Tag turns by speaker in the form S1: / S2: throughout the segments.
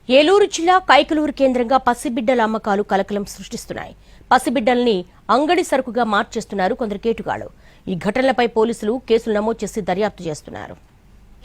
S1: ఏలూరు జిల్లా కైకలూరు కేంద్రంగా పసిబిడ్డల అమ్మకాలు కలకలం సృష్టిస్తున్నాయి. పసిబిడ్డల్ని అంగడి సరుకుగా మార్చేస్తున్నారు కొందరు కేటుగాళ్లు. ఈ ఘటనలపై పోలీసులు కేసులు నమోదు చేసి దర్యాప్తు చేస్తున్నారు.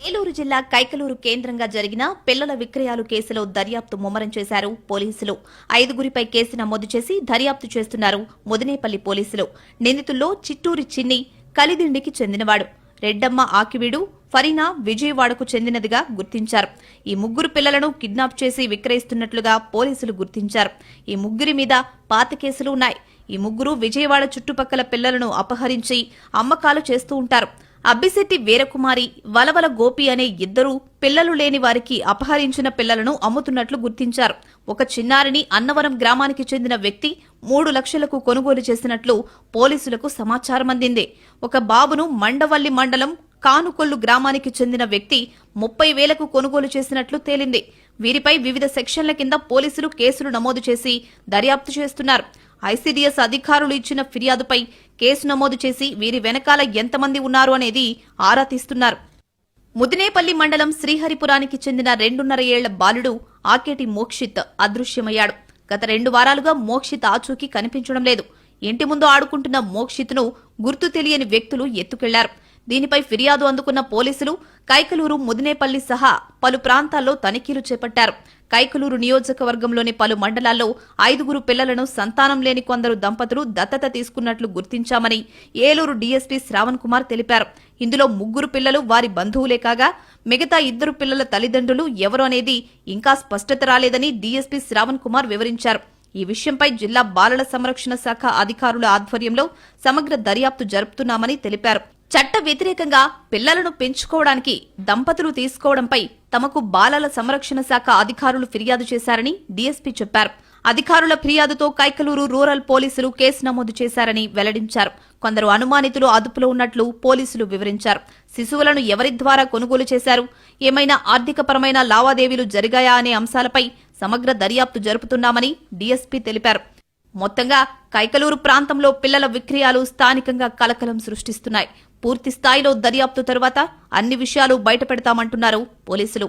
S2: ఏలూరు జిల్లా కైకలూరు కేంద్రంగా జరిగిన పిల్లల విక్రయాలు కేసులో దర్యాప్తు ముమ్మరం చేశారు పోలీసులు. 5గురిపై కేసు నమోదు చేసి దర్యాప్తు చేస్తున్నారు ముదినేపల్లి పోలీసులు. నిందితుల్లో చిట్టూరి చిన్ని కలిదిండికి చెందినవాడు, రెడ్డమ్మ ఆకివీడు ఫరీనా విజయవాడకు చెందినదిగా గుర్తించారు. ఈ ముగ్గురు పిల్లలను కిడ్నాప్ చేసి విక్రయిస్తున్నట్లుగా పోలీసులు గుర్తించారు. ఈ ముగ్గురి మీద పాత కేసులు ఉన్నాయి. ఈ ముగ్గురు విజయవాడ చుట్టుపక్కల పిల్లలను అపహరించి అమ్మకాలు చేస్తూ ఉంటారు. అబ్బిశెట్టి వీరకుమారి, వలవల గోపి అనే ఇద్దరు పిల్లలు లేని వారికి అపహరించిన పిల్లలను అమ్ముతున్నట్లు గుర్తించారు. ఒక చిన్నారిని అన్నవరం గ్రామానికి చెందిన వ్యక్తి 3 లక్షలకు కొనుగోలు చేసినట్లు పోలీసులకు సమాచారం అందింది. ఒక బాబును మండవల్లి మండలం కానుకొల్లు గ్రామానికి చెందిన వ్యక్తి 30,000కు కొనుగోలు చేసినట్లు తేలింది. వీరిపై వివిధ సెక్షన్ల కింద పోలీసులు కేసులు నమోదు చేసి దర్యాప్తు చేస్తున్నారు. ఐసీడీఎస్ అధికారులు ఇచ్చిన ఫిర్యాదుపై కేసు నమోదు చేసి వీరి వెనకాల ఎంతమంది ఉన్నారు అనేది ఆరా తీస్తున్నారు. ముదినేపల్లి మండలం శ్రీహరిపురానికి చెందిన 2.5 ఏళ్ల బాలుడు ఆకేటి మోక్షిత్ అదృశ్యమయ్యాడు. గత 2 వారాలుగా మోక్షిత్ ఆచూకీ కనిపించడం లేదు. ఇంటి ముందు ఆడుకుంటున్న మోక్షిత్ను గుర్తు తెలియని వ్యక్తులు ఎత్తుకెళ్లారు. దీనిపై ఫిర్యాదు అందుకున్న పోలీసులు కైకలూరు, ముదినేపల్లి సహా పలు ప్రాంతాల్లో తనిఖీలు చేపట్టారు. కైకలూరు నియోజకవర్గంలోని పలు మండలాల్లో 5గురు పిల్లలను సంతానం లేని కొందరు దంపతులు దత్తత తీసుకున్నట్లు గుర్తించామని ఏలూరు డీఎస్పీ శ్రావణ్ కుమార్ తెలిపారు. ఇందులో 3 పిల్లలు వారి బంధువులే కాగా మిగతా 2 పిల్లల తల్లిదండ్రులు ఎవరు అనేది ఇంకా స్పష్టత రాలేదని డీఎస్పీ శ్రావణ్ కుమార్ వివరించారు. ఈ విషయంపై జిల్లా బాలల సంరక్షణ శాఖ అధికారుల ఆధ్వర్యంలో సమగ్ర దర్యాప్తు జరుపుతున్నామని తెలిపారు. చట్ట వ్యతిరేకంగా పిల్లలను పెంచుకోవడానికి దంపతులు తీసుకోవడంపై తమకు బాలల సంరక్షణ శాఖ అధికారులు ఫిర్యాదు చేశారని డీఎస్పీ చెప్పారు. అధికారుల ఫిర్యాదుతో కైకలూరు రూరల్ పోలీసులు కేసు నమోదు చేశారని వెల్లడించారు. కొందరు అనుమానితులు అదుపులో ఉన్నట్లు పోలీసులు వివరించారు. శిశువులను ఎవరి ద్వారా కొనుగోలు చేశారు, ఏమైనా ఆర్థికపరమైన లావాదేవీలు జరిగాయా అనే అంశాలపై సమగ్ర దర్యాప్తు జరుపుతున్నామని డీఎస్పీ తెలిపారు. మొత్తంగా కైకలూరు ప్రాంతంలో పిల్లల విక్రయాలు స్థానికంగా కలకలం సృష్టిస్తున్నాయి. పూర్తి స్థాయిలో దర్యాప్తు తరువాత అన్ని విషయాలు బయటపెడతామంటున్నారు పోలీసులు.